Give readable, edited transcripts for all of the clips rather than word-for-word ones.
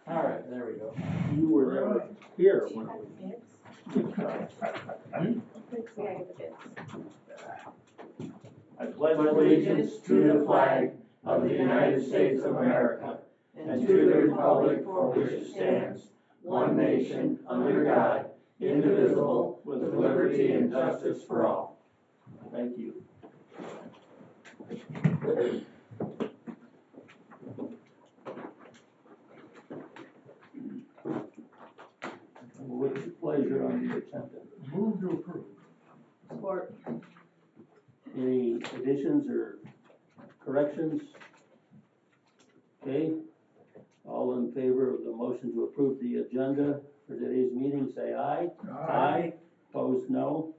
All right, there we go. You were never here when it was. I pledge allegiance to the flag of the United States of America and to the republic for which it stands, one nation, under God, indivisible, with liberty and justice for all. Thank you. What's your pleasure on the agenda? Move to approve. Support. Any additions or corrections? Okay, all in favor of the motion to approve the agenda for today's meeting, say aye. Aye. Opposed, no.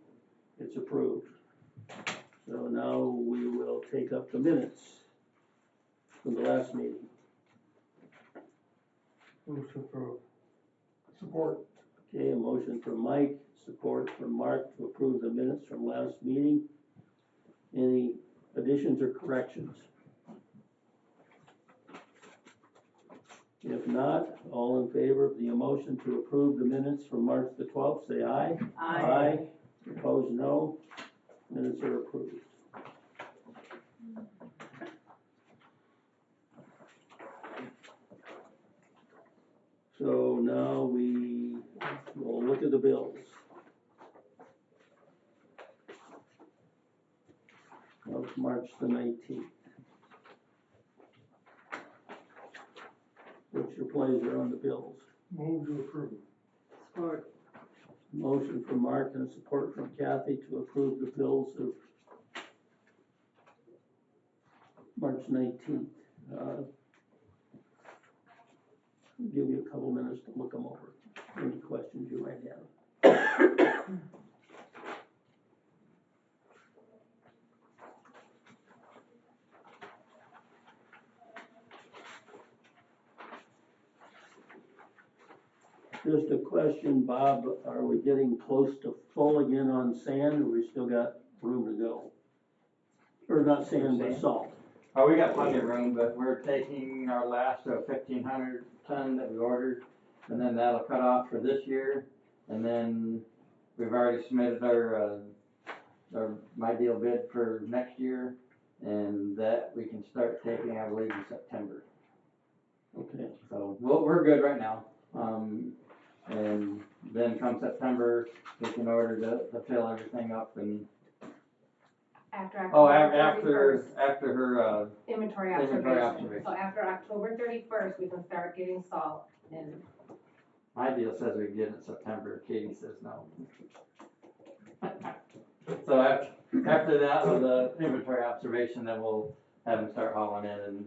It's approved. So now we will take up the minutes from the last meeting. Move to approve. Support. Okay, a motion from Mike, support from Mark to approve the minutes from last meeting. Any additions or corrections? If not, all in favor of the motion to approve the minutes from March the 12th, say aye. Aye. Opposed, no. Minutes are approved. So now we will look at the bills. Of March the 19th. What's your pleasure on the bills? Move to approve. Support. Motion from Mark and support from Kathy to approve the bills of March 19th. I'll give you a couple minutes to look them over. Any questions you might have. Just a question, Bob, are we getting close to full again on sand, or we still got room to go? Or not sand, but salt? Oh, we got plenty of room, but we're taking our last 1,500 ton that we ordered, and then that'll cut off for this year. And then we've already submitted our my deal bid for next year, and that we can start taking, I believe, in September. Okay. So we're good right now. And then come September, we can order to fill everything up and. After Oh, October 31st. after her Inventory observation. So after October 31st, we can start getting salt and. my deal says we get it in September. Katie says no. So after that, with the inventory observation, then we'll have them start hauling in,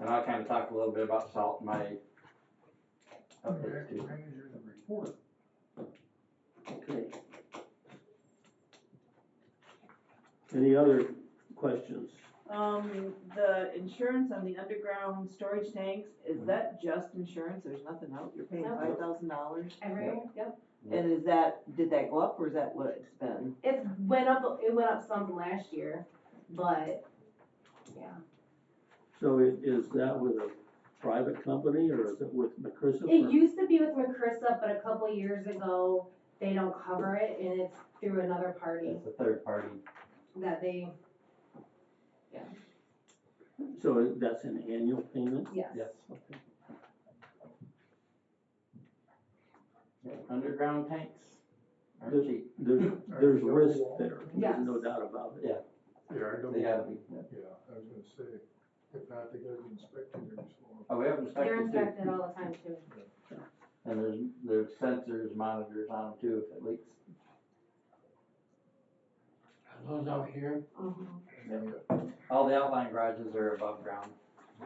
and I'll kind of talk a little bit about salt in my updates too. Manager's report. Okay. Any other questions? The insurance on the underground storage tanks, is that just insurance? There's nothing else? You're paying No. $5,000? Every year, yep. And did that go up or is that what it's been? It went up some from last year, but, yeah. So is that with a private company or is it with McChrystal? It used to be with McChrystal, but a couple years ago, they don't cover it and it's through another party It's a third party. that they, So that's an annual payment? yes. Yes. Okay. Underground tanks aren't cheap. There's risk there, Yes. there's no doubt about it. Yeah, Yeah, I they know. gotta be. Yeah, I was gonna say, if not, they gotta be inspected every so often. Oh, we have them They're inspected too. inspected all the time too. And there's sensors, monitors on them too if it leaks. Are those out here? Mhm. All the outline garages are above ground,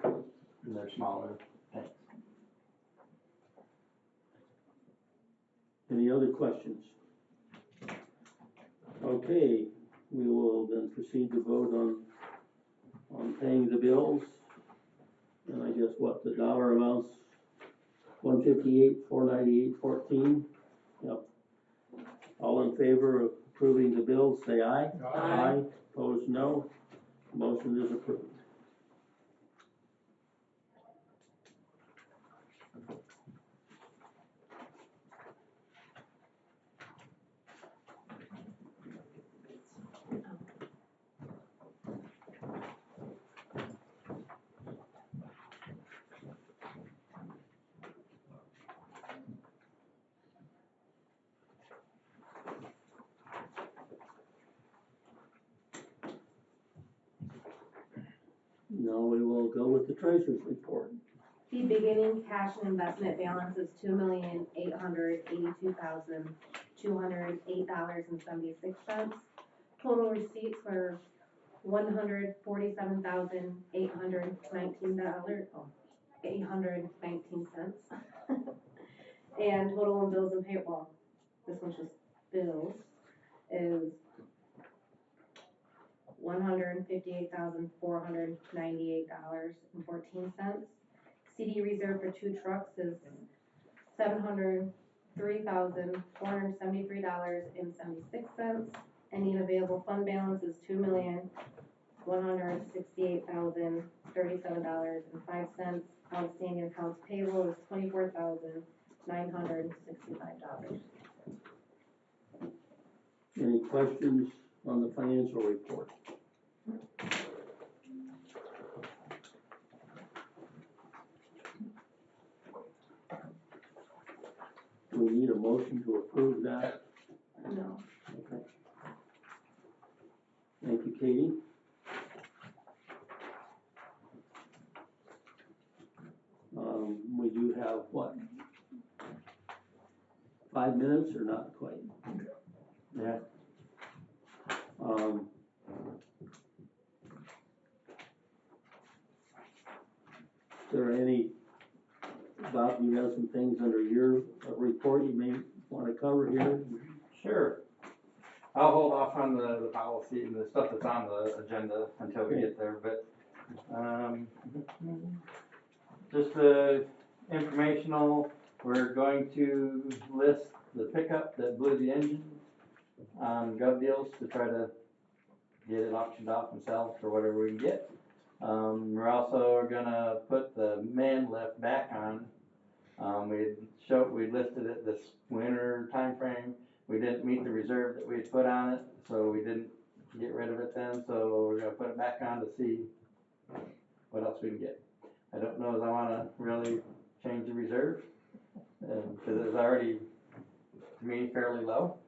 and they're smaller tanks. Any other questions? Okay, we will then proceed to vote on paying the bills. And I guess what, the dollar amounts, 158, 498, 14. Yep. All in favor of approving the bills, say aye. Aye. Opposed, no. Motion is approved. Now we will go with the treasurer's report. The beginning cash and investment balance is $2,882,208.76. Total receipts were $147,819. And total in bills and payroll, this one's just bills, is $158,498.14. CD reserve for 2 trucks is $703,473.76. Any available fund balance is $2,168,037.05. Outstanding accounts payable is $24,965. Any questions on the financial report? Do we need a motion to approve that? No. Okay. Thank you, Katie. We do have, what, 5 minutes or not quite? Yeah. Is there any, Bob, you have some things under your report you may want to cover here? Sure. I'll hold off on the policy and the stuff that's on the agenda until we get there, but, just informational, we're going to list the pickup that blew the engine on gov deals to try to get it auctioned off and sell for whatever we can get. We're also gonna put the man lift back on. We listed it this winter time frame. We didn't meet the reserve that we had put on it, so we didn't get rid of it then, so we're gonna put it back on to see what else we can get. I don't know if I wanna really change the reserve, because it's already, to me, fairly low.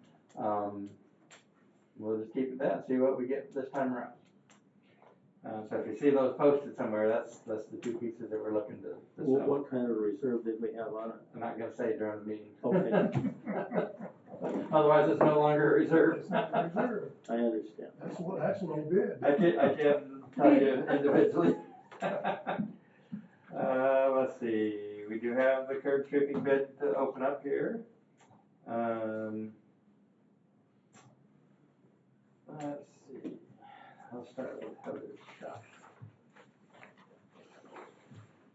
We'll just keep it that, see what we get this time around. So if you see those posted somewhere, that's the 2 pieces that we're looking to sell. What kind of reserve did we have on it? I'm not gonna say during the meeting. Okay. Otherwise, it's no longer a reserve. It's not a reserve. I understand. That's low bid. I can't tell you individually. Let's see, we do have the curb stripping bid to open up here. Let's see, I'll start with Heather's stuff.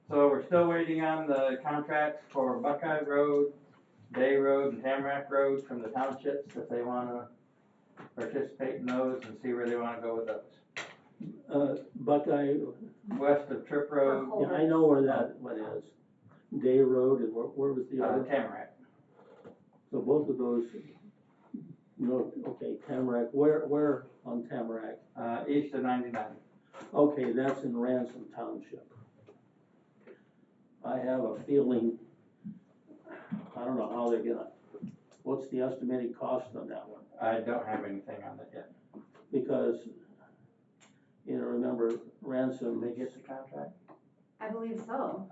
So we're still waiting on the contracts for Buckeye Road, Day Road, and Tamarack Road from the townships, if they wanna participate in those and see where they wanna go with those. Buckeye, West of Trip Road, yeah, I know where that one is. Day Road, and where was the other? Tamarack. So both of those, no, okay, Tamarack, where on Tamarack? East of 99. Okay, that's in Ransom Township. I have a feeling, I don't know how they're gonna, what's the estimated cost on that one? I don't have anything on it yet. Because, you know, remember Ransom. Did they get the contract? I believe so.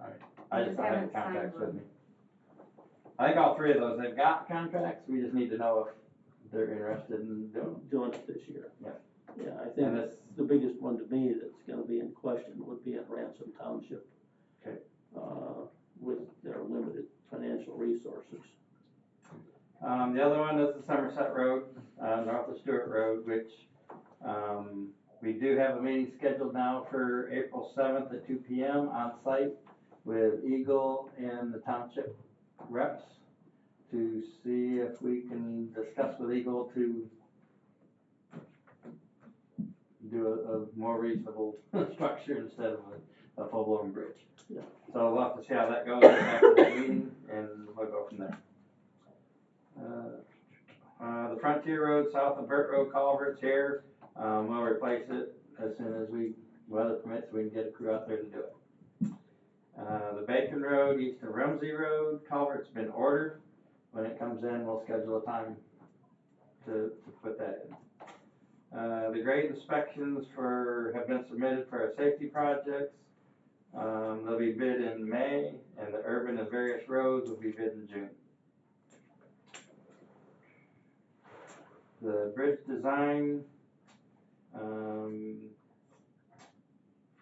I just don't have the contracts with me. I think all 3 of those, they've got contracts, we just need to know if they're interested in Doing it this year. Yeah. Yeah, I And think this, the biggest one to me that's gonna be in question would be in Ransom Township. Okay. With their limited financial resources. the other one is the Somerset Road, north of Stewart Road, which, we do have a meeting scheduled now for April 7th at 2 p.m. on site with Eagle and the township reps to see if we can discuss with Eagle to do a more reasonable structure instead of a full-blown bridge. Yeah. So we'll have to see how that goes after the meeting, and we'll go from there. The Frontier Road, south of Burt Road culvert's here. We'll replace it as soon as weather permits, we can get a crew out there to do it. The Bacon Road, east of Rumsey Road, culvert's been ordered. When it comes in, we'll schedule a time to put that in. The grade inspections have been submitted for our safety projects. They'll be bid in May, and the urban and various roads will be bid in June. The bridge design,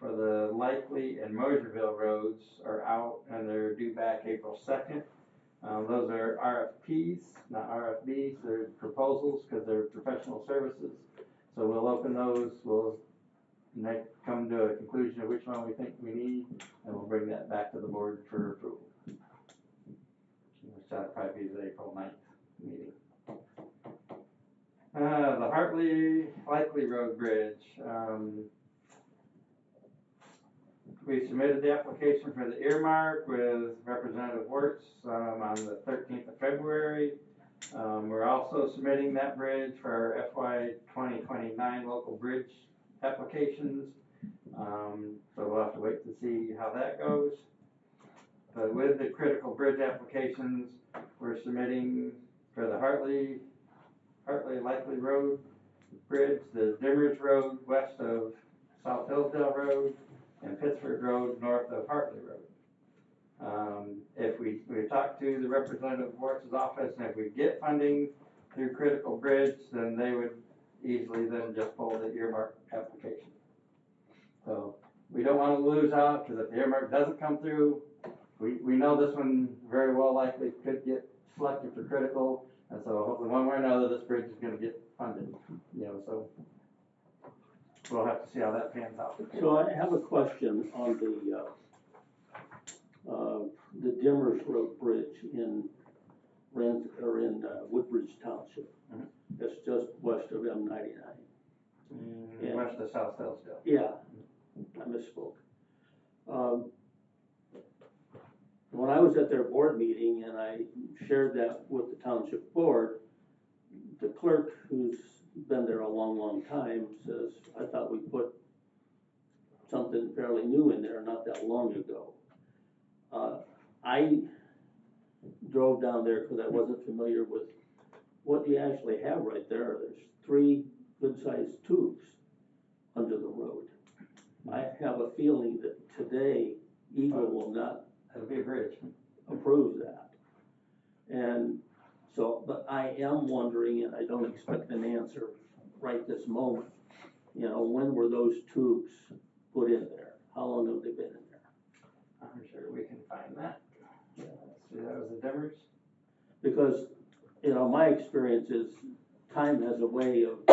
for the Likely and Mosierville roads are out, and they're due back April 2nd. Those are RFPs, not RFBs, they're proposals, because they're professional services. So we'll open those, we'll come to a conclusion of which one we think we need, and we'll bring that back to the board for approval. Which that'll probably be the April 9th meeting. The Hartley Likely Road Bridge. We submitted the application for the earmark with Representative Wirtz on the 13th of February. We're also submitting that bridge for our FY 2029 local bridge applications. So we'll have to wait to see how that goes. But with the critical bridge applications, we're submitting for the Hartley Likely Road Bridge, the Dimmers Road west of South Hillsdale Road, and Pittsford Road north of Hartley Road. If we talk to the Representative Wirtz's office, and if we get funding through Critical Bridge, then they would easily then just pull the earmark application. So we don't want to lose out, because if the earmark doesn't come through, we know this one very well likely could get selected for critical, and so hopefully one way or another this bridge is going to get funded. So we'll have to see how that pans out. So I have a question on the Dimmers Road Bridge in Woodbridge Township. Mhm. That's just west of M99. Yeah. West of South Hillsdale. Yeah, I misspoke. When I was at their board meeting and I shared that with the township board, the clerk, who's been there a long, long time, says, I thought we put something fairly new in there not that long ago. I drove down there because I wasn't familiar with what you actually have right there. There's 3 good-sized tubes under the road. I have a feeling that today Eagle will not It'll be a bridge. approve that. And so, but I am wondering, and I don't expect an answer right this moment, when were those tubes put in there? How long have they been in there? I'm sure we can find that. Yeah, let's see, that was the Dimmers. Because, my experience is time has a way of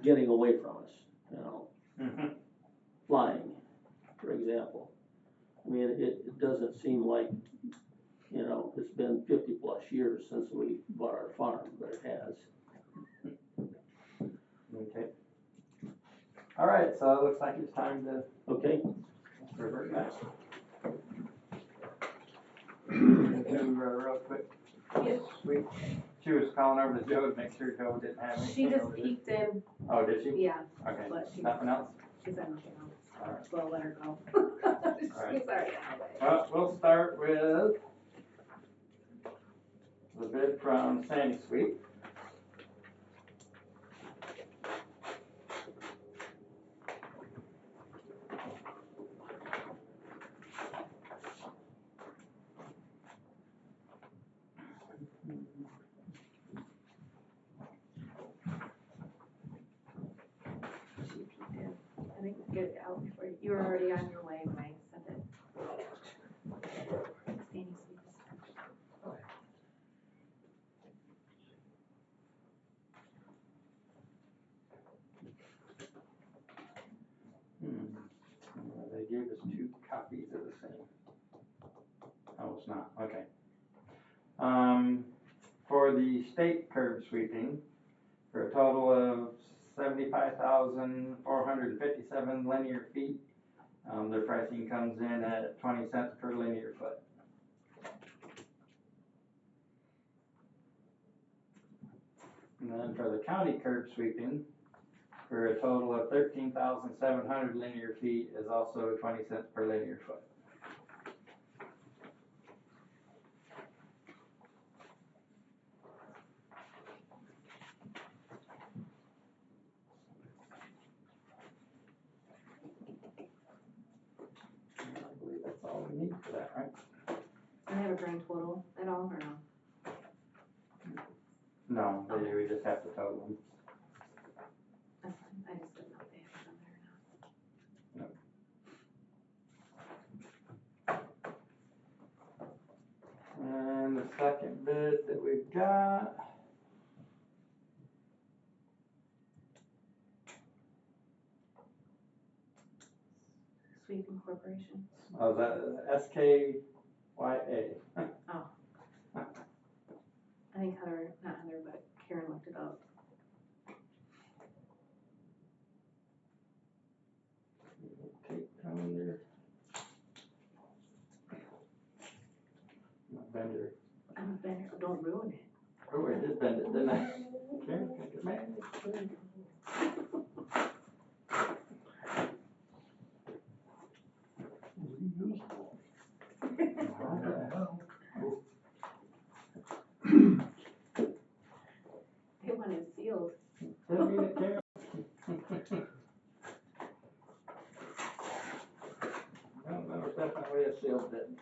getting away from us, Mhm. Flying, for example. I mean, it doesn't seem like, it's been 50 plus years since we bought our farm, but it has. Okay. All right, so it looks like it's time to Okay, revert back. Real quick. Yes. She was calling over to Joe to make sure Joe didn't have anything. She just over there. peeked in, Oh, did she? yeah, Okay. but she Nothing else? said nothing else, All right. so I'll let her go. She's Alright. already on her way. Well, we'll start with the bid from Sandy Sweet. She peeked in. I think get it out before you were already on your way when I sent it. Sandy Sweet. They gave us 2 copies of the same. Oh, it's not, okay. For the state curb sweeping, for a total of 75,457 linear feet, their pricing comes in at 20 cents per linear foot. And then for the county curb sweeping, for a total of 13,700 linear feet, is also 20 cents per linear foot. need for that, right? Do they have a grand total at all, or no? No, we just have to total them. That's fine, I just didn't know if they had it on there or not. And the second bid that we've got, Sweeping Corporation. oh, is that SKYA? I think Heather, not Heather, but Karen looked it up. Okay, calendar. Vendor. I'm a vendor, don't ruin it. Oh, I did bend it, didn't I? Okay, can't get mad. Reusable. They want it sealed. Didn't mean it to. Well, that was definitely a sealed bid.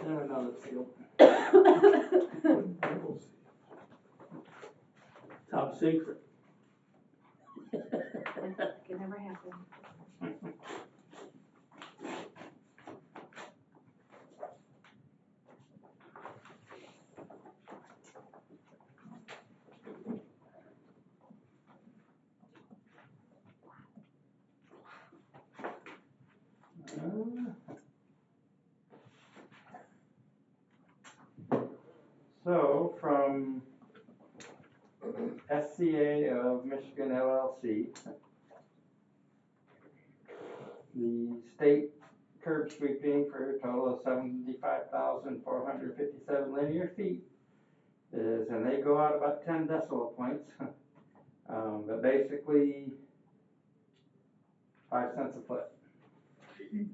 Then another sealed. Top secret. It never happened. So, from SCA of Michigan LLC, the state curb sweeping for a total of 75,457 linear feet is, and they go out about 10 decimal points, but basically 5 cents a foot. Jeez.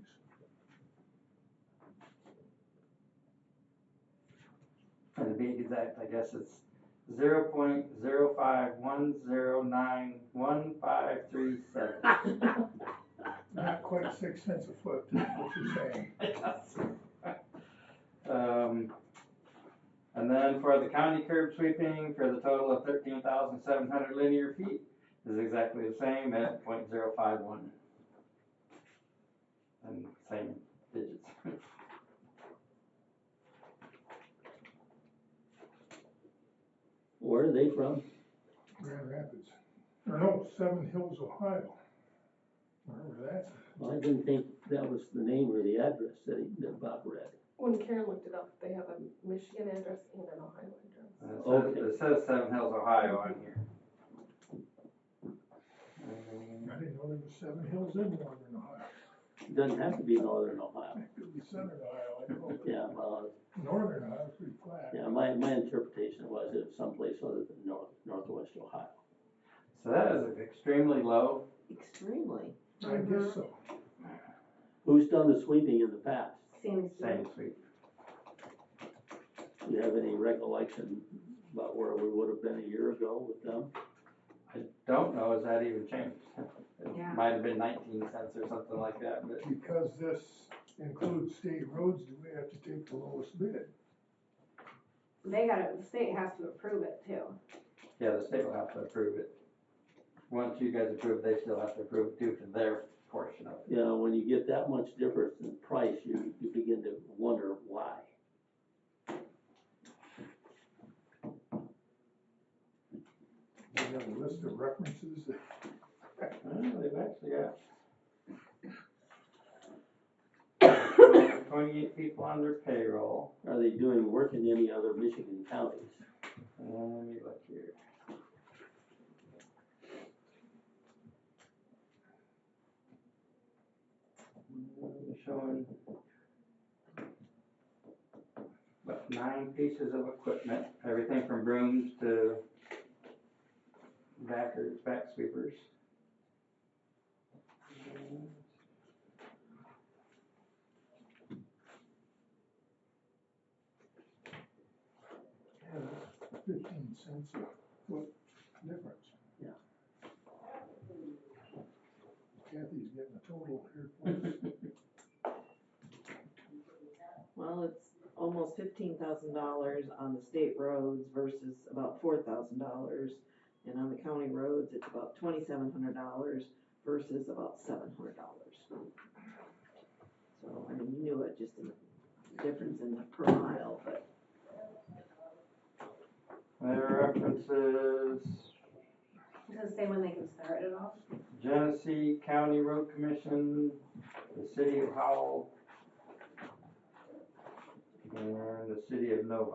And to be exact, I guess it's 0.0510911537. Not quite 6 cents a foot, that's what you're saying. And then for the county curb sweeping, for the total of 13,700 linear feet, is exactly the same at 0.051. And same digits. Where are they from? Grand Rapids. Or no, Seven Hills, Ohio. Wherever that's at. Well, I didn't think that was the name or the address that Bob read. When Karen looked it up, they have a Michigan address and an Ohio address. Okay. It says Seven Hills, Ohio on here. I didn't know there was Seven Hills in northern Ohio. It doesn't have to be northern Ohio. It could be southern Ohio, I don't know, but Yeah, well, northern Ohio is pretty flat. yeah, my interpretation was it was someplace other than northwest Ohio. So that is extremely low. Extremely. I guess so. Who's done the sweeping in the past? Sammy Same Stewart. sweep. Do you have any recollection about where we would have been a year ago with them? I don't know, has that even changed? It Yeah. might have been 19 cents or something like that, but Because this includes state roads, do we have to take the lowest bid? They the state has to approve it too. yeah, the state will have to approve it. Once you guys approve it, they still have to approve it too for their portion of it. You know, when you get that much difference in price, you begin to wonder why. We have a list of references. Well, they've actually got 28 people on their payroll. Are they doing work in any other Michigan counties? Let me look here. Showing about 9 pieces of equipment, everything from brooms to back sweepers. Yeah, that's 15 cents a foot difference. Yeah. Kathy's getting a total here, please. almost $15,000 on the state roads versus about $4,000. And on the county roads, it's about $2,700 versus about $700. So, I mean, you knew it, just in the difference in the per mile, but There references Does it say when they can start it off? Genesee County Road Commission, the city of Howell, and the city of Novi.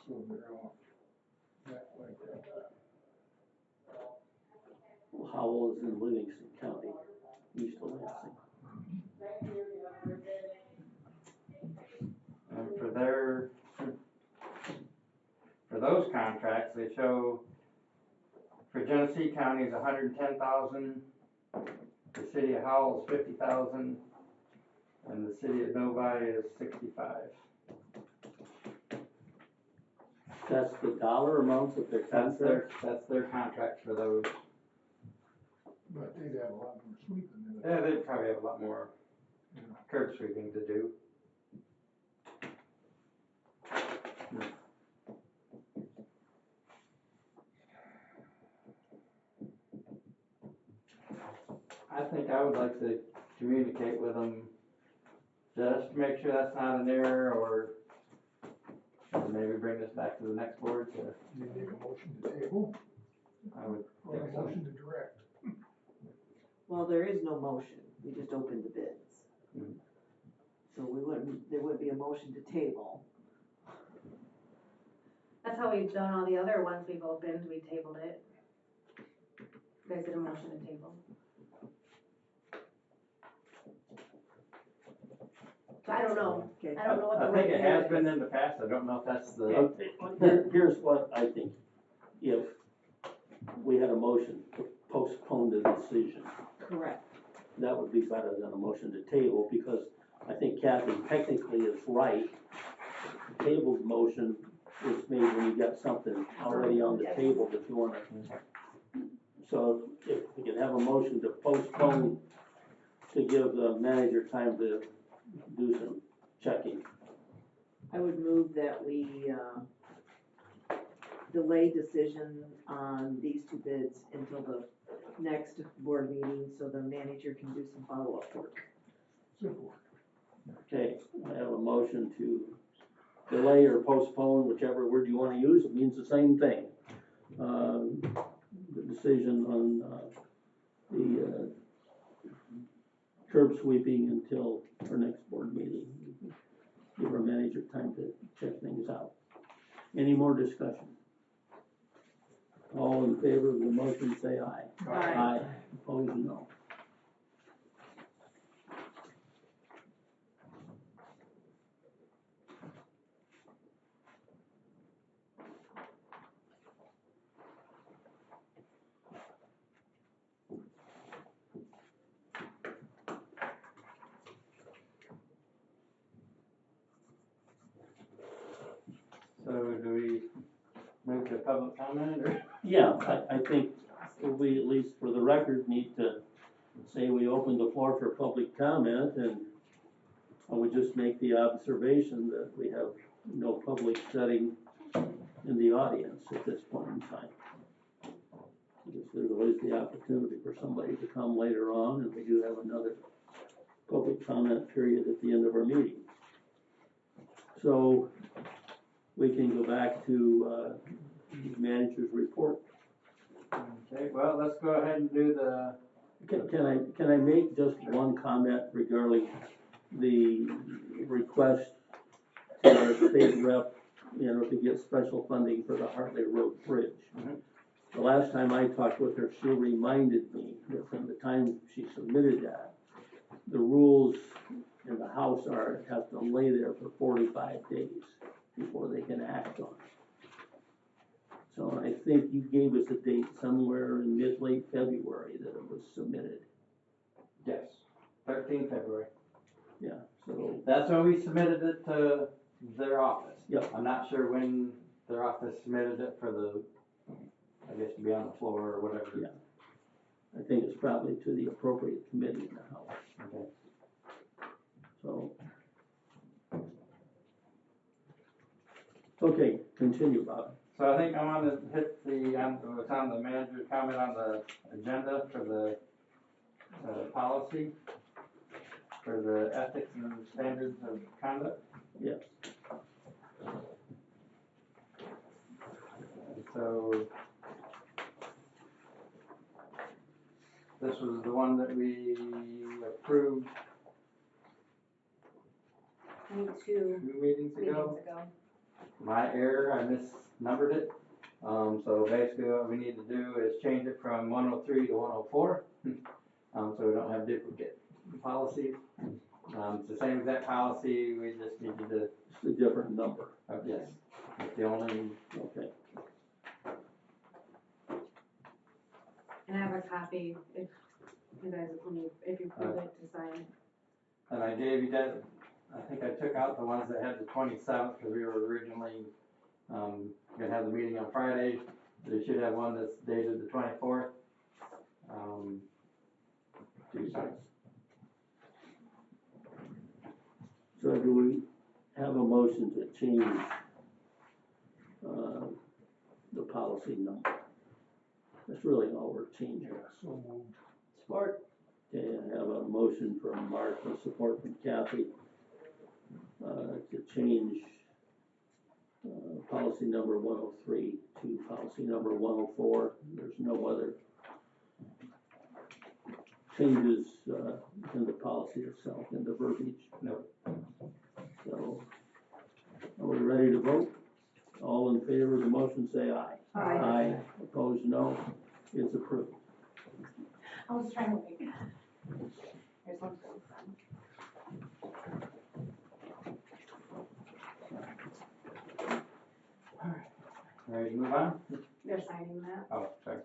So they're all that like that. Howell is in Livingston County, east of Lansing. And for those contracts, they show for Genesee County is $110,000, the city of Howell is $50,000, and the city of Novi is $65,000. That's the dollar amounts of their contract? That's their contract for those. But they'd have a lot more sweeping than Yeah, they'd probably have a lot more you know. curb sweeping to do. I think I would like to communicate with them just to make sure that's not an error, or maybe bring this back to the next board to, You make a motion to table I would or a think so. motion to direct. well, there is no motion, we just opened the bids. Mhm. So there would be a motion to table. That's how we've done all the other ones we've opened, we tabled it. You guys did a motion to table. So I don't know, Okay. I don't know what the. I think it has word been is. in the past, I don't know if that's the, Here's what I think. If we had a motion to postpone the decision, Correct. that would be better than a motion to table, because I think Kathy technically is right. The tabled motion is made when you got something already on the table that you wanna. So if we can have a motion to postpone, to give the manager time to do some checking. I would move that we, delay decision on these two bids until the next board meeting, so the manager can do some follow-up work. Simple. Okay, I have a motion to delay or postpone, whichever word you wanna use, it means the same thing. The decision on, the curb sweeping until our next board meeting. Give our manager time to check things out. Any more discussion? All in favor of the motion, say aye. Aye. Opposed, no. so do we move to public comment, or? Yeah, I think we, at least for the record, need to say we open the floor for public comment, and I would just make the observation that we have no public setting in the audience at this point in time. Because there's always the opportunity for somebody to come later on, and we do have another public comment period at the end of our meeting. So we can go back to the manager's report. Okay, well, let's go ahead and do the, Can I make just one comment regarding the request to our state rep, to get special funding for the Hartley Road Bridge? Mhm. The last time I talked with her, she reminded me that from the time she submitted that, the rules in the House are, it has to lay there for 45 days before they can act on it. So I think you gave us a date somewhere in late February that it was submitted. yes, 13 February. Yeah, so, That's when we submitted it to their office. Yep. I'm not sure when their office submitted it for the, I guess, to be on the floor or whatever. Yeah. I think it's probably to the appropriate committee in the House. Okay. So, Okay, continue, Bob. So I think I want to hit what's on the manager's comment on the agenda for the policy, for the ethics and standards of conduct. Yes. So this was the one that we approved I need two 2 meetings meetings ago. ago. My error, I misnumbered it. So basically what we need to do is change it from 103 to 104. So we don't have duplicate policies. It's the same exact policy, we just needed to, It's a different number. yes, it's the only, Okay. And I have a copy if you guys, if you would like to sign. and I gave you that, I think I took out the ones that had the 27th, because we were originally, gonna have the meeting on Friday. They should have one that's dated the 24th. Two signs. So do we have a motion to change, the policy number? That's really all we're changing. Yeah, so moved. Support. Okay, I have a motion from Mark with support from Kathy, to change, policy number 103 to policy number 104. There's no other changes, in the policy itself, in the verbiage. No. So, are we ready to vote? All in favor of the motion, say aye. Aye. Aye. Opposed, no. It's approved. I was trying to wait. Here's one for you, son. Ready to move on? They're signing that. Oh, sorry.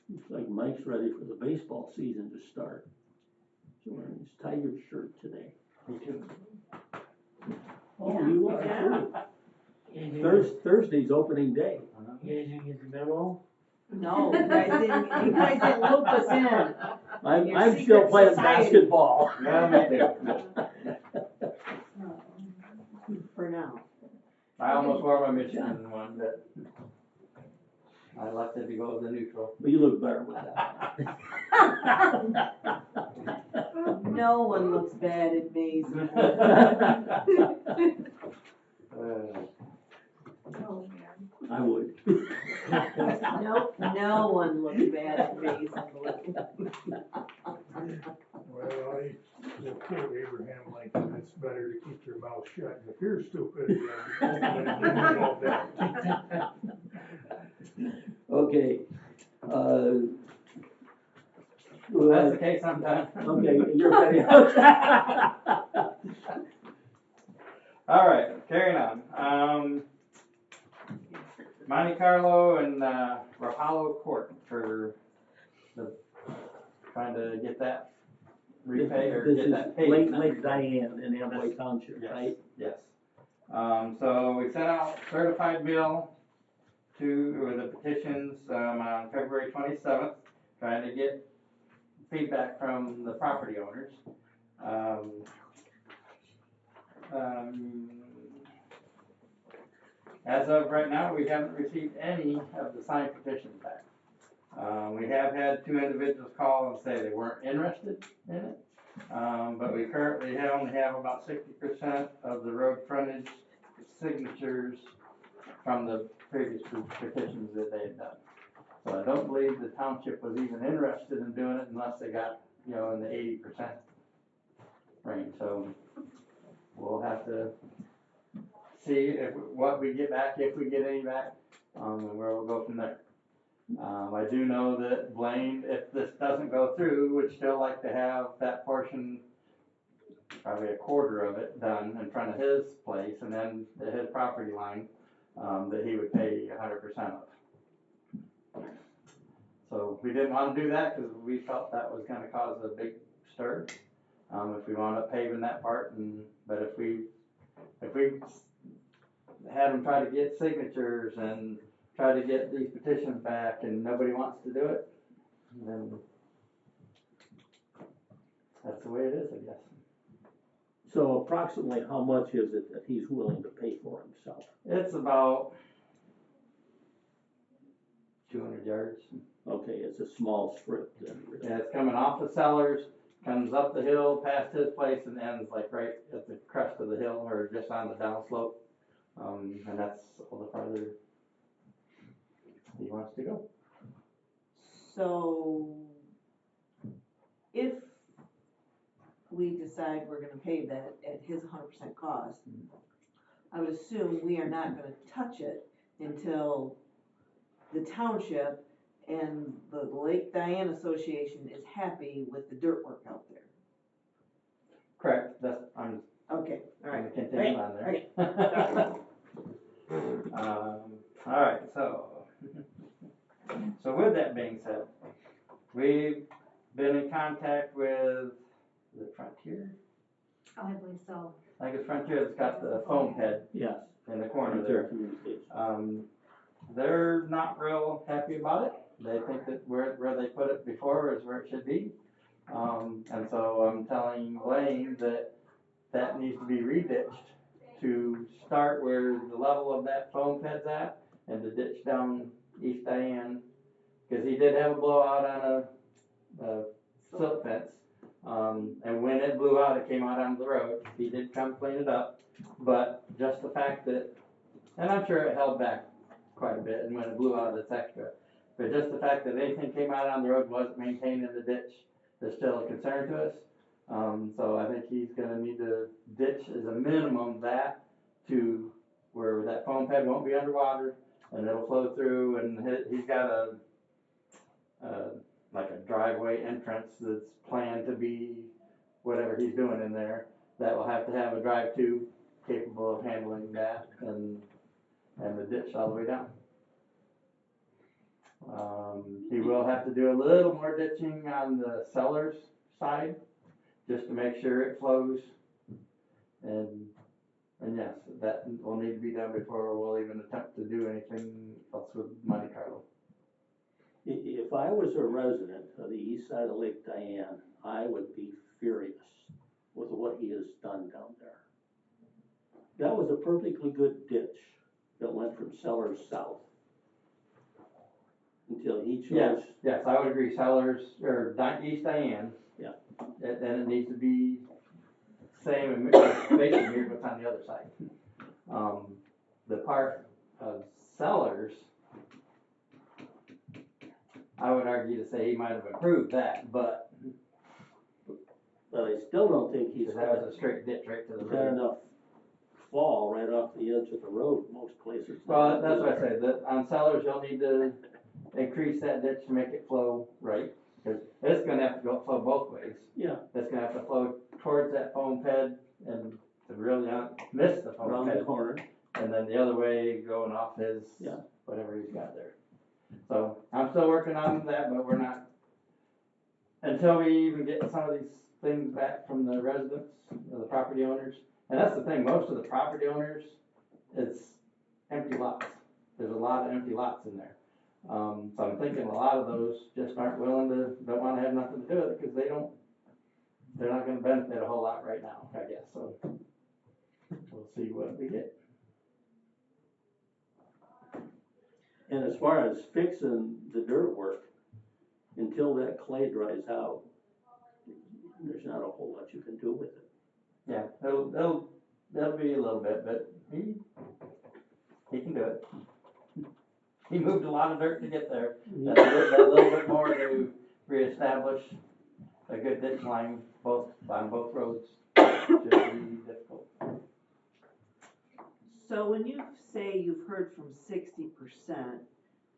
Looks like Mike's ready for the baseball season to start. He's wearing his Tiger shirt today. Me too. Oh, you are too. Thursday's opening day. You guys didn't get the memo? No, you guys didn't loop us in. Your I'm still secret playing society. basketball. Yeah, me too. For now. I almost wore my Michigan one, but I left it to go to the neutral. But you look better with that. No one looks bad at Mason. Oh, man. I would. Nope, no one looks bad at Mason. Well, I will quote Abraham Lincoln, it's better to keep your mouth shut and appear stupid than open it and know that. Okay. That's the case sometimes. Okay, you're ready. All right, carrying on. Monte Carlo and Rapallo Court for trying to get that repaid or This get that is paid. Lake Diane in Amboy Township, Yes, right? yes. So we sent out certified bill with the petitions on February 27th, trying to get feedback from the property owners. As of right now, we haven't received any of the signed petitions back. We have had 2 individuals call and say they weren't interested in it, but we currently only have about 60% of the road frontage signatures from the previous petitions that they had done. So I don't believe the township was even interested in doing it unless they got, you know, in the 80% range. So we'll have to see what we get back, if we get any back, and we'll go from there. I do know that Blaine, if this doesn't go through, would still like to have that portion, probably a quarter of it, done in front of his place, and then his property line, that he would pay 100% of. So we didn't want to do that because we felt that was going to cause a big stir. If we wound up paving that part, but if we had them try to get signatures and try to get these petitions back and nobody wants to do it, then that's the way it is, I guess. So approximately how much is it that he's willing to pay for himself? It's about 200 yards. Okay, it's a small strip then. Yeah, it's coming off the Cellars, comes up the hill past his place and ends like right at the crest of the hill or just on the downslope. And that's all the farther he wants to go. So if we decide we're gonna pave that at his 100% cost, I would assume we are not gonna touch it until the township and the Lake Diane Association is happy with the dirt work out there. Correct. I'm Okay, all going right. to continue on there. Okay. All right, so with that being said, we've been in contact with the Frontier. Oh, I believe so. I think it's Frontier that's got the foam head Yes. in the corner Frontier there. Communications. They're not real happy about it. They think that where they put it before is where it should be. And so I'm telling Wayne that needs to be reditched to start where the level of that foam ped's at and to ditch down East Diane. Because he did have a blowout on a silt fence. And when it blew out, it came out onto the road. He did come clean it up. But just the fact that, and I'm sure it held back quite a bit, and when it blew out, it's extra. But just the fact that anything came out on the road wasn't maintained in the ditch is still a concern to us. So I think he's gonna need to ditch as a minimum that to where that foam pad won't be underwater and it'll flow through, and he's got like a driveway entrance that's planned to be whatever he's doing in there that will have to have a drive tube capable of handling that and the ditch all the way down. He will have to do a little more ditching on the Cellars side just to make sure it flows. And yes, that will need to be done before we'll even attempt to do anything else with Monte Carlo. If I was a resident of the east side of Lake Diane, I would be furious with what he has done down there. That was a perfectly good ditch that went from Cellars south until he chose. Yes, I would agree. Cellars or East Diane. Yeah. And it needs to be same and basically here's what's on the other side. The part of Cellars, I would argue to say he might have improved that, but I still don't think he's that was a straight ditch right to the got road. enough fall right off the edge of the road most places. Well, that's what I say. That on Cellars, you'll need to increase that ditch to make it flow right, because it's going to have to flow both ways. Yeah. It's going to have to flow towards that foam ped and to really miss the foam Around ped. the corner. And then the other way going off his whatever he's got there. So I'm still working on that, but we're not until we even get some of these things back from the residents or the property owners. And that's the thing, most of the property owners, it's empty lots. There's a lot of empty lots in there. So I'm thinking a lot of those just aren't willing to, don't want to have nothing to do with it because they're not going to benefit a whole lot right now, I guess. So we'll see what we get. And as far as fixing the dirt work, until that clay dries out, there's not a whole lot you can do with it. Yeah, it'll be a little bit, but he can do it. he moved a lot of dirt to get there. That little bit more to reestablish a good ditch line on both roads should be difficult. So when you say you've heard from 60%,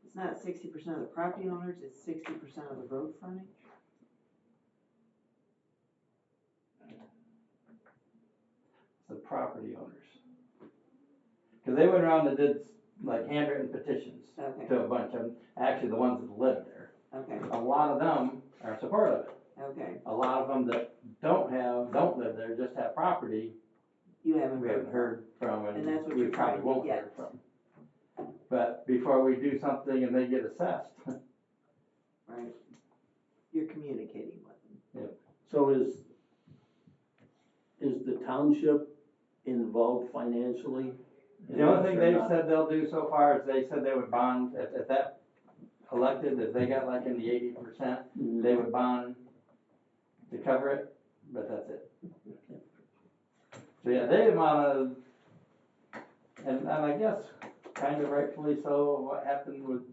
it's not 60% of the property owners, it's 60% of the road frontage? The property owners. Cause they went around and did like handwritten petitions Okay, to a bunch of them, actually the ones that live there. okay, A lot of them are supportive of it. okay. A lot of them that don't live there, just have property, You haven't we haven't heard from, And that's what we you're probably trying to won't get. hear from. But before we do something and they get assessed, Right. You're communicating with them. So is the township involved financially? in the only this thing or they've not? said they'll do so far is they said they would bond, if that elected, if they got like in the 80%, Mhm. they would bond to cover it, but that's it. So yeah, they didn't wanna, and I guess kind of rightfully so, what happened with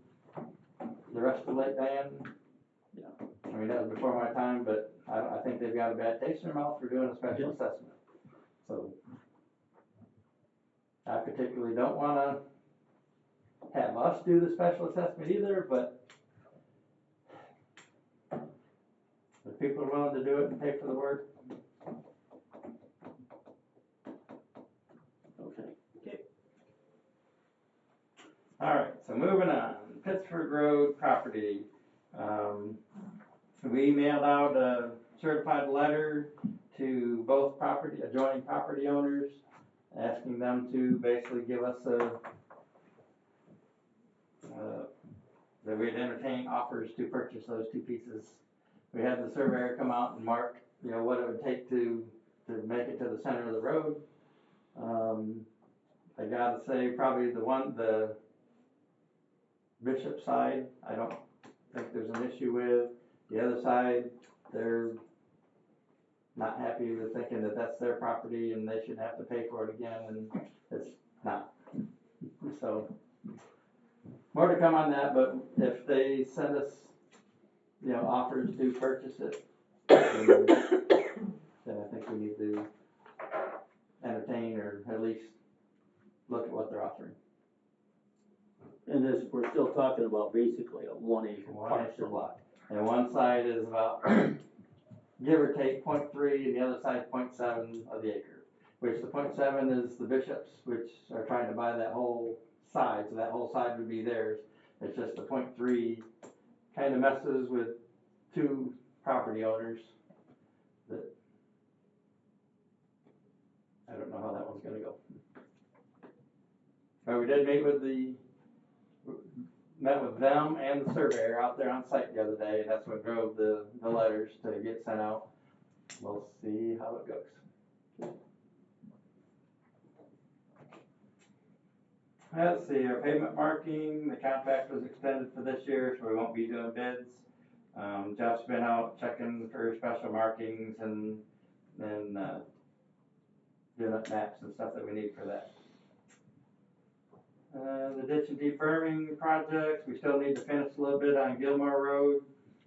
the rest of Lake Diane. Yeah. I mean, that was before my time, but I think they've got a bad taste in their mouth for doing a special assessment. So I particularly don't wanna have us do the special assessment either, but if people are willing to do it and pay for the work, Okay. all right, so moving on, Pittsford Road property. We mailed out a certified letter to both adjoining property owners, asking them to basically give us that we'd entertain offers to purchase those two pieces. We had the surveyor come out and mark, what it would take to make it to the center of the road. I gotta say, probably the Bishop side, I don't think there's an issue with. The other side, they're not happy with thinking that that's their property and they should have to pay for it again, and it's not. So, more to come on that, but if they send us, offers to purchase it, then I think we need to entertain or at least look at what they're offering. And this, we're still talking about basically a 1 acre 1 acre parcel. lot. And one side is about, give or take 0.3, and the other side 0.7 of the acre. Which the 0.7 is the Bishops, which are trying to buy that whole side, so that whole side would be theirs. It's just the 0.3 kind of messes with two property owners that I don't know how that one's gonna go. But we did met with them and the surveyor out there on site the other day, and that's what drove the letters to get sent out. We'll see how it goes. Let's see, our pavement marking, the contract was extended for this year, so we won't be doing bids. Jeff's been out checking for special markings and doing up maps and stuff that we need for that. The ditch and deep berming projects, we still need to finish a little bit on Gilmore Road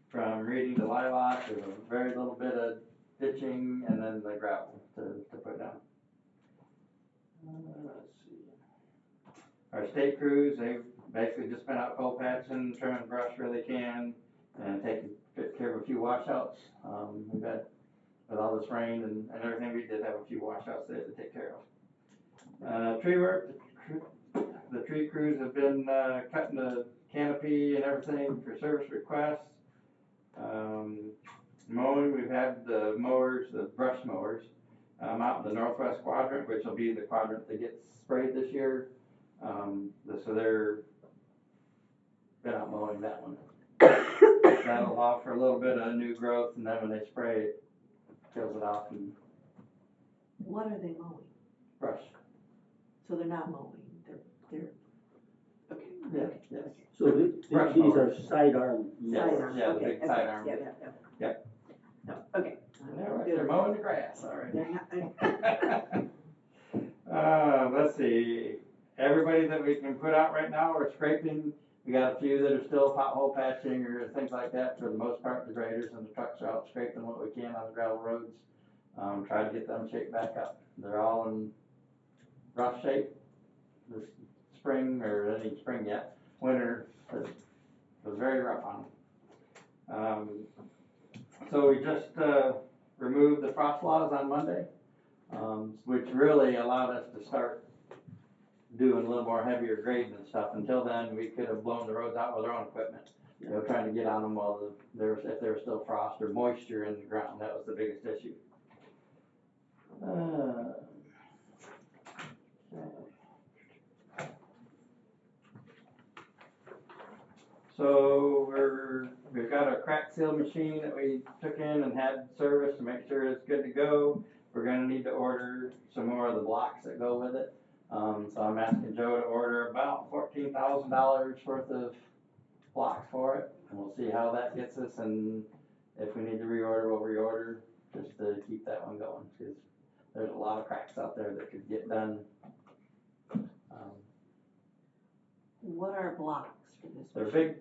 from Reading to Lilac. There's a very little bit of ditching and then the gravel to put down. Let's see. Our state crews, they've basically just been out coal patching, trimming brush where they can, and taking care of a few washouts. We've had, with all this rain and everything, we did have a few washouts there to take care of. Tree work, the tree crews have been cutting the canopy and everything for service requests. Mowing, we've had the mowers, the brush mowers, out in the northwest quadrant, which will be the quadrant that gets sprayed this year. So they're been out mowing that one. That'll allow for a little bit of new growth, and then when they spray it, kills it off and What are they mowing? brush. So they're not mowing, they're, okay. Yeah, Okay. yes. So Brush these mower. are sidearm. Yes, Sidearm, yeah, the okay, big okay, sidearm. yeah. Yep. No, okay. They're mowing the grass, all right. They're not, Let's see, everybody that we can put out right now are scraping We got a few that are still pothole patching or things like that. For the most part, the graders and the trucks are out scraping what we can on the gravel roads. Try to get them shaped back up. They're all in rough shape this spring, or it ain't spring yet, winter was very rough on them. So we just removed the frost laws on Monday, which really allowed us to start doing a little more heavier grading and stuff. Until then, we could have blown the roads out with our own equipment, trying to get on them while if there was still frost or moisture in the ground. That was the biggest issue. So we've got a crack seal machine that we took in and had serviced to make sure it's good to go. We're gonna need to order some more of the blocks that go with it. So I'm asking Joe to order about $14,000 worth of blocks for it, and we'll see how that gets us, and if we need to reorder, we'll reorder, just to keep that one going, because there's a lot of cracks out there that could get done. What are blocks for this? They're big,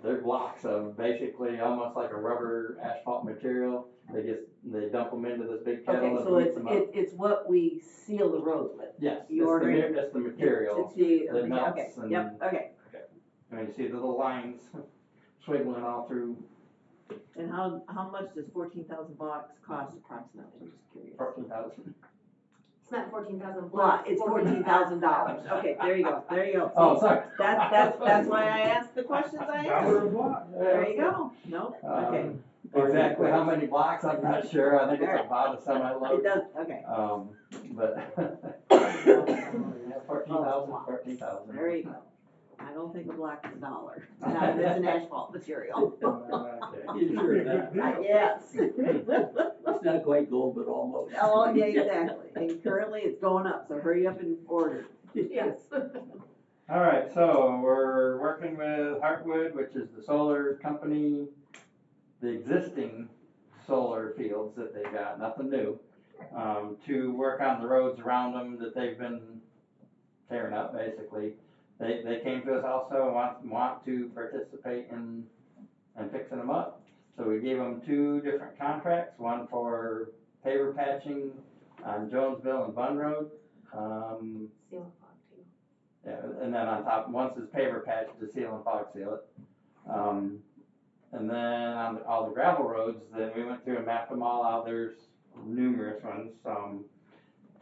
they're blocks of basically almost like a rubber asphalt material. They dump them into this big kettle Okay, and so heat them up. it's what we seal the roads with. Yes, You order it. it's the material. It's the, that melts okay, and- yep, okay. I mean, you see the little lines swiggling all through. And how much does 14,000 blocks cost approximately? I'm just curious. 14,000. It's not 14,000 Block, it's $14,000. Okay, there you go, there you go. Oh, sorry. That's why I asked the questions I asked. Dollar a block. There you go. No, okay. Exactly how many blocks, I'm not sure. I think it's about a semi-load. It does, okay. But 14,000. There you go. I don't think a block is a dollar. Not if it's an asphalt material. Okay. You sure of that? Yes. It's not quite gold, but almost. Oh, yeah, exactly. And currently it's going up, so hurry up and order. Yes. All right, so we're working with Heartwood, which is the solar company, the existing solar fields that they've got, nothing new, to work on the roads around them that they've been tearing up, basically. They came to us also and want to participate in fixing them up. So we gave them 2 different contracts, one for paver patching on Jonesville and Bun Road. Seal and fog too. Yeah, and then on top, once it's paver patch to seal and fog seal it. And then on all the gravel roads, then we went through and mapped them all out. There's numerous ones.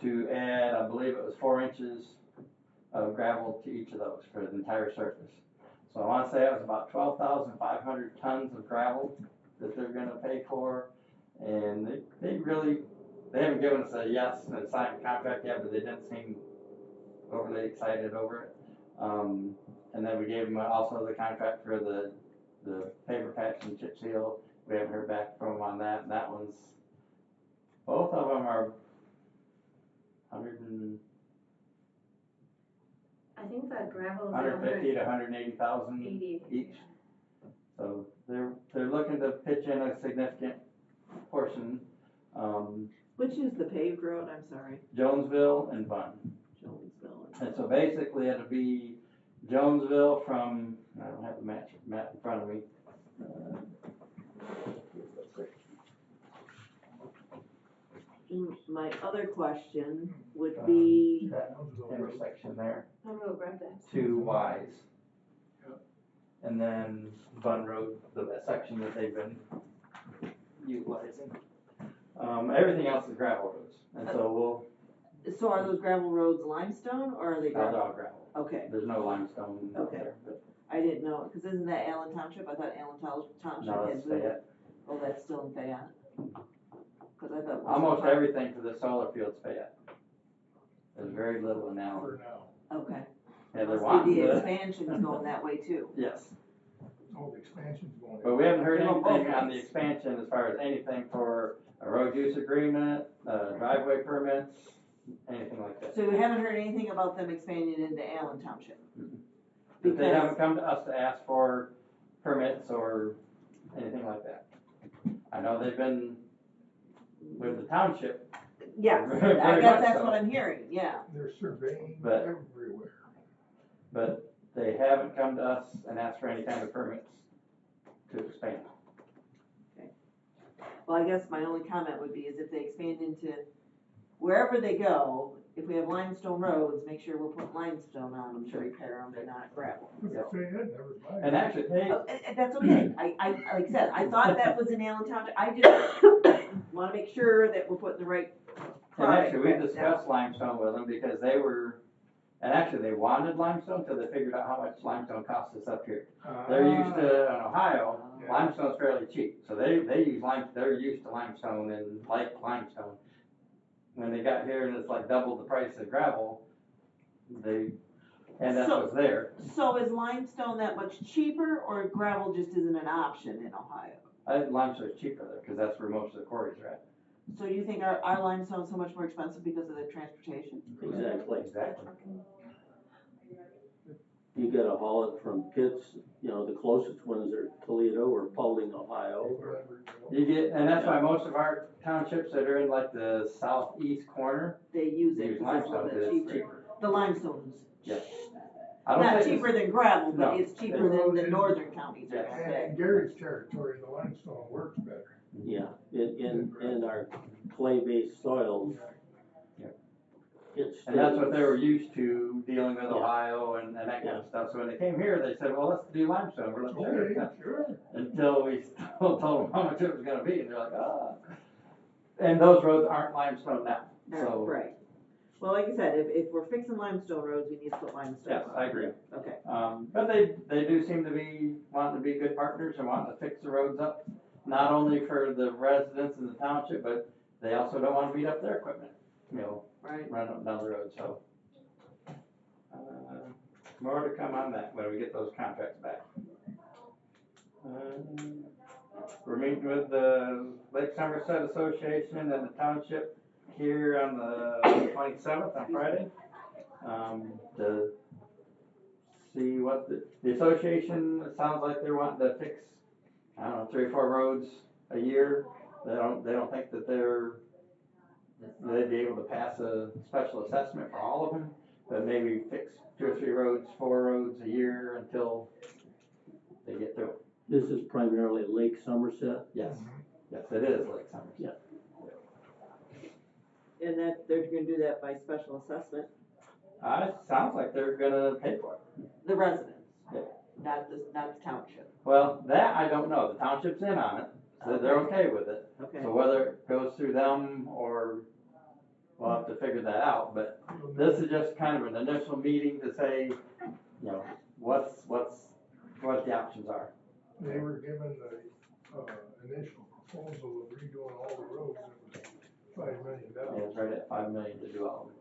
To add, I believe it was 4 inches of gravel to each of those for the entire surface. So I want to say it was about 12,500 tons of gravel that they're going to pay for. And they haven't given us a yes and a signed contract yet, but they didn't seem overly excited over it. And then we gave them also the contract for the paper patch and chip seal. We haven't heard back from them on that. And that one's, both of them are 150 to 180,000 each. So they're looking to pitch in a significant portion. Which is the paved road, I'm sorry? Jonesville and Bun. Jonesville. And so basically it'll be Jonesville from, I don't have the map in front of me. My other question would be, That intersection there, I'm gonna grab that. 2 Ys. And then Bun Road, the section that they've been utilizing. Everything else is gravel roads, and so so are those gravel roads limestone or are they they're gravel? all gravel. Okay, There's no limestone out Okay. there. But I didn't know, because isn't that Allen Township? I thought Allen Township no, had it's moved. Fayette. Oh, that's still in Fayette? Because I thought. Almost everything for the solar field's Fayette. There's very little in Allen. For now. Okay. Yeah, they're Must wanting be the to. expansion's going that way too. Yes, Oh, the expansion's going. but we haven't heard They're on both anything on the ways. expansion as far as anything for a road use agreement, driveway permits, anything like that. So you haven't heard anything about them expanding into Allen Township? But they Because- haven't come to us to ask for permits or anything like that. I know they've been with the township, Yes, Very I much guess that's so. what I'm hearing, yeah. They're surveying But- everywhere. but they haven't come to us and asked for any kind of permits to expand. Well, I guess my only comment would be is if they expand into wherever they go, if we have limestone roads, make sure we're putting limestone on them to repair them and not gravel. Say So. it, never mind. And actually, they, Oh, and that's okay, like I said, I thought that was in Allen Township, I just wanna make sure that we're putting the right and product actually, we back discussed limestone with them because they were, and actually, they wanted limestone till they figured out how much limestone costs us up here. They're used to, in Ohio, Yeah. limestone's fairly cheap, so they use they're used to limestone and like limestone. When they got here and it's like double the price of gravel, and that's So- what's there. So is limestone that much cheaper, or gravel just isn't an option in Ohio? I think limestone's cheaper there, cause that's where most of the quarries are at. So you think our limestone is so much more expensive because of the transportation? Exactly. Exactly. You gotta haul it from Pitts, the closest ones are Toledo or Paulding, Ohio, or, You get, and that's why most of our townships that are in like the southeast corner, They use use it because it's a limestone, little 'cause bit it's cheaper. cheaper. The limestone's Yeah. I don't not think cheaper it's- than gravel, No. but it's cheaper than the northern counties are Yes. gonna And say. in Gary's territory, the limestone works better. yeah, in our clay-based soils. Yeah. It's. And that's what they were used to dealing with Yeah. Ohio and that kind of stuff. So when they came here, they said, well, let's do limestone. We're like, Okay, sure. sure. Until we told them how much it was gonna be, and they're like, ah. And those roads aren't limestone now, so. Right. Well, like I said, if we're fixing limestone roads, we need to put limestone Yes, on. I agree. Okay. But they do seem to be wanting to be good partners and wanting to fix the roads up, not only for the residents in the township, but they also don't wanna beat up their equipment, Right. run up and down the road, so. More to come on that when we get those contracts back. We're meeting with the Lake Somerset Association and the township here on the 27th on Friday. To see what the association, it sounds like they're wanting to fix, I don't know, 3 or 4 roads a year. They don't think that they'd be able to pass a special assessment for all of them, but maybe fix 2 or 3 roads, 4 roads a year until they get through it. This is primarily Lake Somerset. Yes, yes, it is Lake Somerset. And that, they're gonna do that by special assessment, It sounds like they're gonna pay for it. the residents, Yeah. not the township. Well, that I don't know. The township's in on it, so they're okay with it. Okay. So whether it goes through them or we'll have to figure that out. But this is just kind of an initial meeting to say, what the options are. They were given the, initial proposal of redoing all the roads, it was $5 million. Yeah, it's right at 5 million to do all of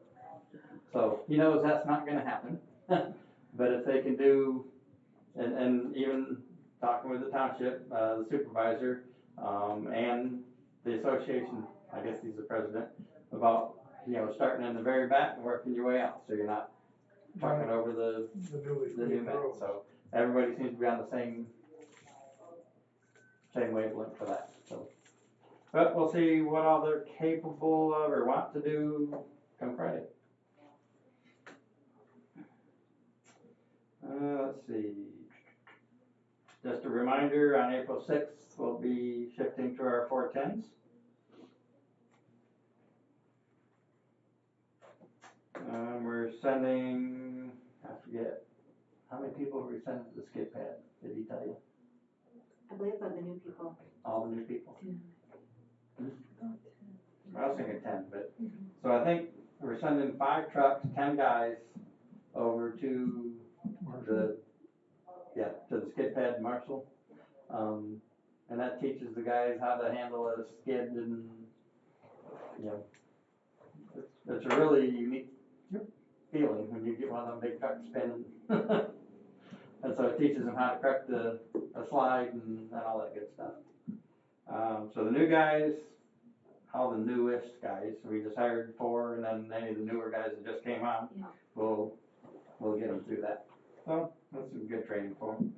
it. So he knows that's not gonna happen. But if they can do, and even talking with the township, the supervisor, and the association, I guess he's the president, about, starting in the very back and working your way out, so you're not trucking over the new paved mat. roads. So everybody seems to be on the same wavelength for that, so. But we'll see what all they're capable of or want to do come Friday. Let's see. Just a reminder, on April 6th, we'll be shifting to our 410s. We're sending, I forget, how many people are we sending to the skid pad? Did he tell you? I believe that the new people. All the new people? I was thinking 10, but, so I think we're sending 5 trucks, 10 guys over to the skid pad in Marshall. And that teaches the guys how to handle a skid and, it's a really unique feeling when you get one of them big trucks spinning. And so it teaches them how to correct a slide and all that good stuff. So the new guys, all the newest guys, we just hired 4, and then any of the newer guys that just came on, Yeah. we'll get them through that. So that's some good training for them.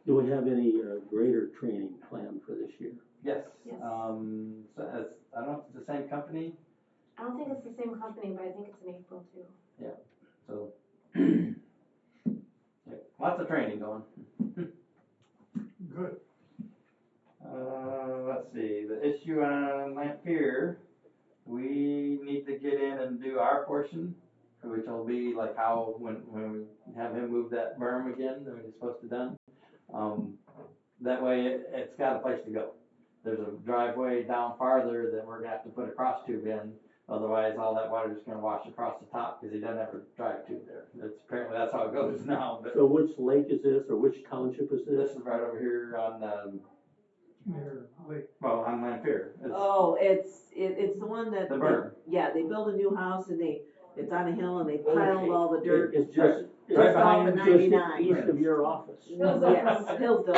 Do we have any greater training planned for this year? Yes. Yes. So I don't know if it's the same company. I don't think it's the same company, but I think it's in April too. So lots of training going. Good. Let's see, the issue on Lamphere, we need to get in and do our portion, which will be like how, when we have him move that berm again, that he's supposed to done. That way it's got a place to go. There's a driveway down farther that we're gonna have to put a cross tube in, otherwise all that water is gonna wash across the top, cause he doesn't have a drive tube there. Apparently that's how it goes now, but So which lake is this, or which township is this this? is right over here on, Near Lake. well, on Lamphere. It's Oh, it's the one that. the berm. Yeah, they built a new house and it's on a hill and they piled all the dirt. It's just, Right Just off behind of just 99. east of your office. Yes, Hillsdale,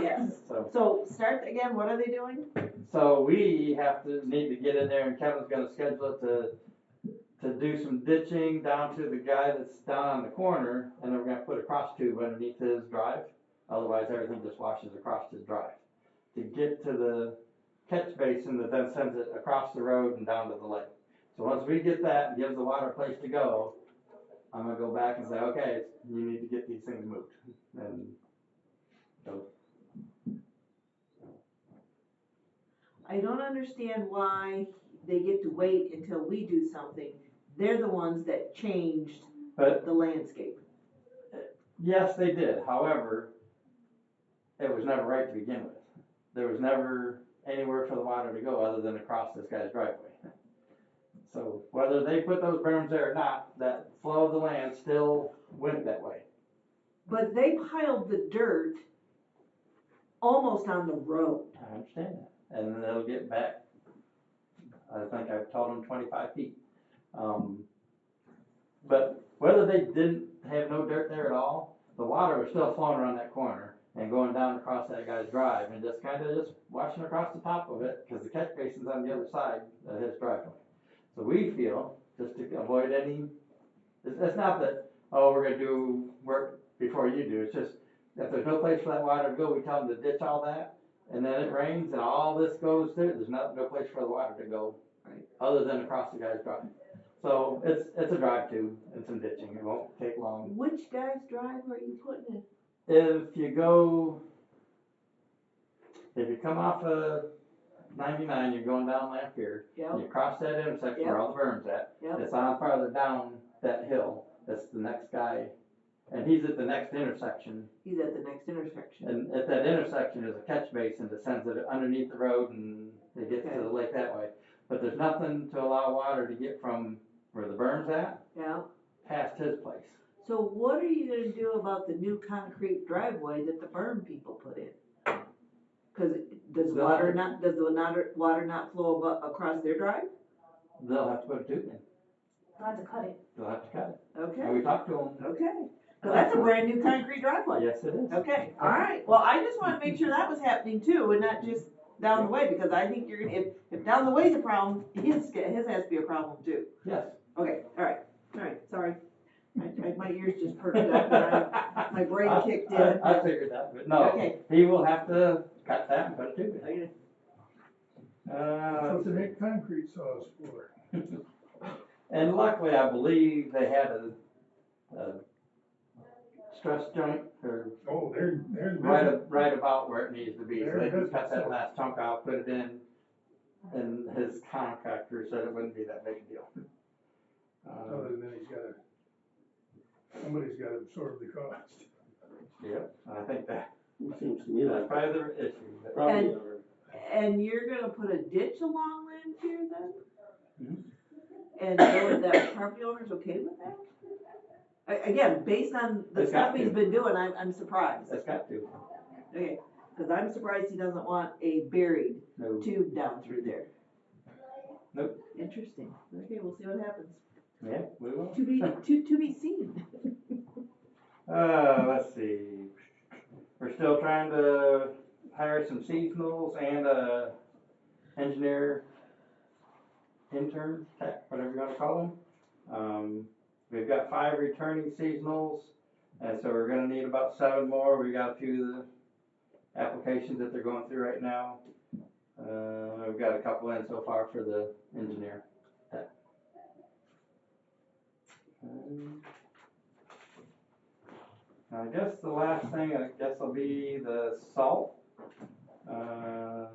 yes. So, So start again, what are they doing? so we need to get in there, and Kevin's gonna schedule it to do some ditching down to the guy that's down on the corner, and then we're gonna put a cross tube underneath his drive. Otherwise, everything just washes across his drive. To get to the catch basin that then sends it across the road and down to the lake. So once we get that and gives the water a place to go, I'm gonna go back and say, okay, you need to get these things moved. And so, I don't understand why they get to wait until we do something. They're the ones that changed but the landscape. yes, they did. However, it was never right to begin with. There was never anywhere for the water to go other than across this guy's driveway. So whether they put those berms there or not, that flow of the land still went that way. But they piled the dirt almost on the road. I understand that. And then they'll get back, I think I've told them 25 feet. But whether they didn't have no dirt there at all, the water was still flowing around that corner and going down across that guy's drive and just kind of just washing across the top of it because the catch basin's on the other side of his driveway. So we feel, just to avoid any, it's not that, oh, we're gonna do work before you do, it's just, if there's no place for that water to go, we tell them to ditch all that, and then it rains and all this goes through, there's no place for the water to go, Right. other than across the guy's drive. So it's a drive tube and some ditching, it won't take long. Which guy's drive are you putting in? If you come off of 99, you're going down Lamphere, Yep. and you cross that intersection where all the berm's at, Yep. it's on farther down that hill, that's the next guy, and he's at the next intersection, He's at the next intersection. and at that intersection is a catch basin that sends it underneath the road and it gets to the lake that way. But there's nothing to allow water to get from where the berm's at, Yeah. past his place. So what are you gonna do about the new concrete driveway that the berm people put in? Cause does the water not flow across their drive? They'll have to put a tube in, I'll have to cut it. they'll have to cut it. And Okay, we talked to them. okay. Cause that's a brand new concrete driveway. Yes, it is. Okay, alright, well, I just wanna make sure that was happening too, and not just down the way, because I think you're gonna, if down the way's a problem, his has to be a problem too. Yes. Okay, alright, sorry. My ears just perked up and my brain kicked in. I figured that, but no, Okay. he will have to cut that and put a tube in. Okay. That's what they make concrete saws for. And luckily, I believe they had a stress joint or Oh, they're right about where it needs to be, so they can cut that They're- last chunk out, put it in, and his contractor said it wouldn't be that big a deal. Other than somebody's gotta absorb the cost. Yep, I think that, It seems to me that's like probably the issue. but- probably And you're gonna put a ditch along Lamphere then? Mhm. And that property owner's okay with that? Again, based on the It's got stuff he's to. been doing, I'm surprised. It's got to, Okay, cause I'm surprised he doesn't want a buried no, tube down through there. Nope. Interesting. Okay, we'll see what happens. yeah, we will. To be seen. Let's see. We're still trying to hire some seasonals and a engineer, intern, tech, whatever you want to call them. We've got 5 returning seasonals, and so we're going to need about 7 more. We got a few of the applications that they're going through right now. We've got a couple in so far for the engineer, tech. I guess the last thing, I guess will be the salt. So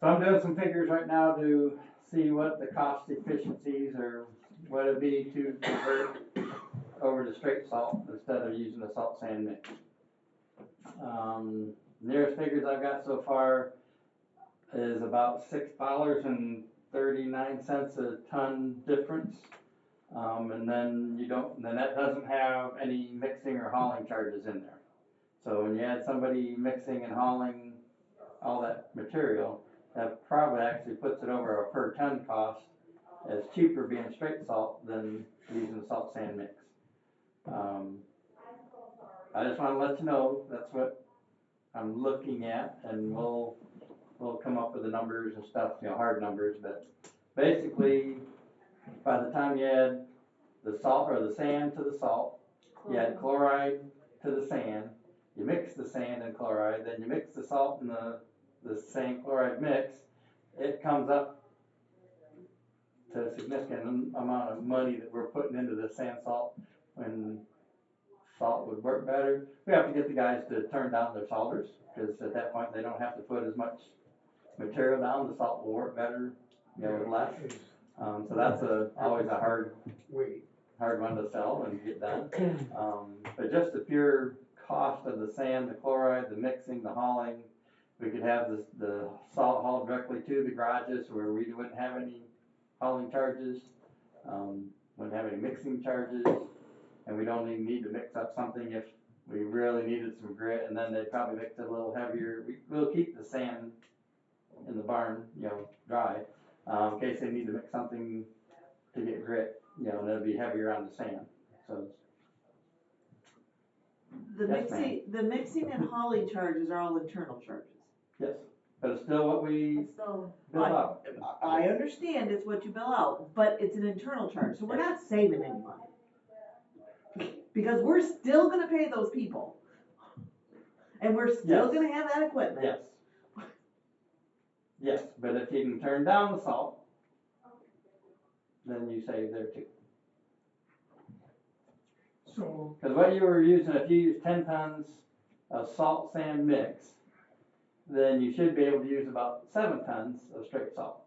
I'm doing some figures right now to see what the cost efficiencies or what it'd be to convert over to straight salt instead of using the salt sand mix. Nearest figures I've got so far is about $6.39 a ton difference. And then then that doesn't have any mixing or hauling charges in there. So when you add somebody mixing and hauling all that material, that probably actually puts it over a per ton cost as cheaper being straight salt than using the salt sand mix. I just wanna let you know, that's what I'm looking at, and we'll come up with the numbers and stuff, hard numbers, but basically, by the time you add the salt or the sand to the salt, you add chloride to the sand, you mix the sand and chloride, then you mix the salt and the sand chloride mix, it comes up to a significant amount of money that we're putting into the sand salt when salt would work better. We have to get the guys to turn down their salters, because at that point they don't have to put as much material down, the salt will work better, with less. So that's always a hard one to sell and get done. But just the pure cost of the sand, the chloride, the mixing, the hauling, we could have the salt hauled directly to the garages where we wouldn't have any hauling charges, wouldn't have any mixing charges, and we don't even need to mix up something if we really needed some grit, and then they'd probably mix it a little heavier. We'll keep the sand in the barn, dry, in case they need to mix something to get grit, and it'll be heavier on the sand, so. The Yes, mixing and hauling charges are all internal charges. Yes, but it's still what we It's still, bill out. I understand it's what you bill out, but it's an internal charge, so we're not saving any money. Because we're still gonna pay those people. And we're still Yes. gonna have that equipment. Yes. Yes, but if you can turn down the salt, then you save there too. So, Because what you were using, if you use 10 tons of salt sand mix, then you should be able to use about 7 tons of straight salt.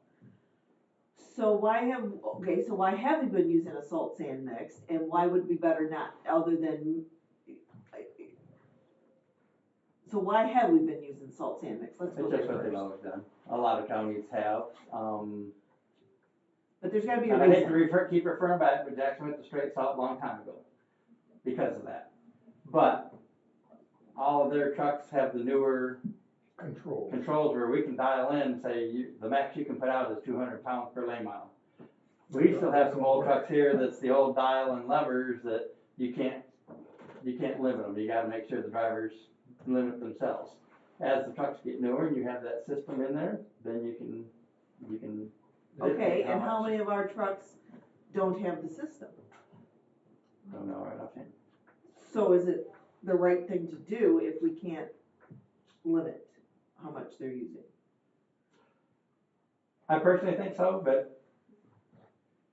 So why have we been using a salt sand mix, and why would we better not, other than, so why have we been using salt sand mix? Let's go It's there just what they've first. always done. A lot of counties have. But there's gotta be a And I hate reason. to keep referring back, but Jackson went to straight salt a long time ago because of that. But all of their trucks have the newer controls where we can dial in and say the max you can put out is 200 pounds per lane mile. We still have some old trucks here that's the old dial and levers that you can't limit them. You gotta make sure the drivers limit themselves. As the trucks get newer and you have that system in there, then you can. Okay, and how many of our trucks don't have the system? Don't know right offhand. So is it the right thing to do if we can't limit how much they're using? I personally think so, but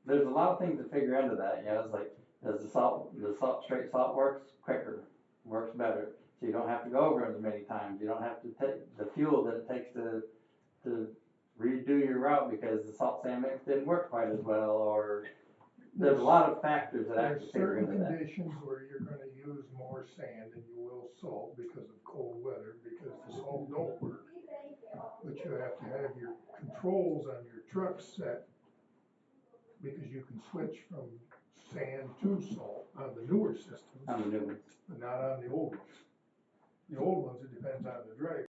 there's a lot of things to figure into that. It's like, does the straight salt works quicker, works better, so you don't have to go over it as many times. You don't have to take the fuel that it takes to redo your route because the salt sand mix didn't work quite as well, or there's a lot of factors that actually figure into that. There's certain conditions where you're gonna use more sand than you will salt because of cold weather, because the salt don't work. But you have to have your controls on your truck set, because you can switch from sand to salt on the newer systems, On the new ones. but not on the old ones. The old ones, it depends on the driver.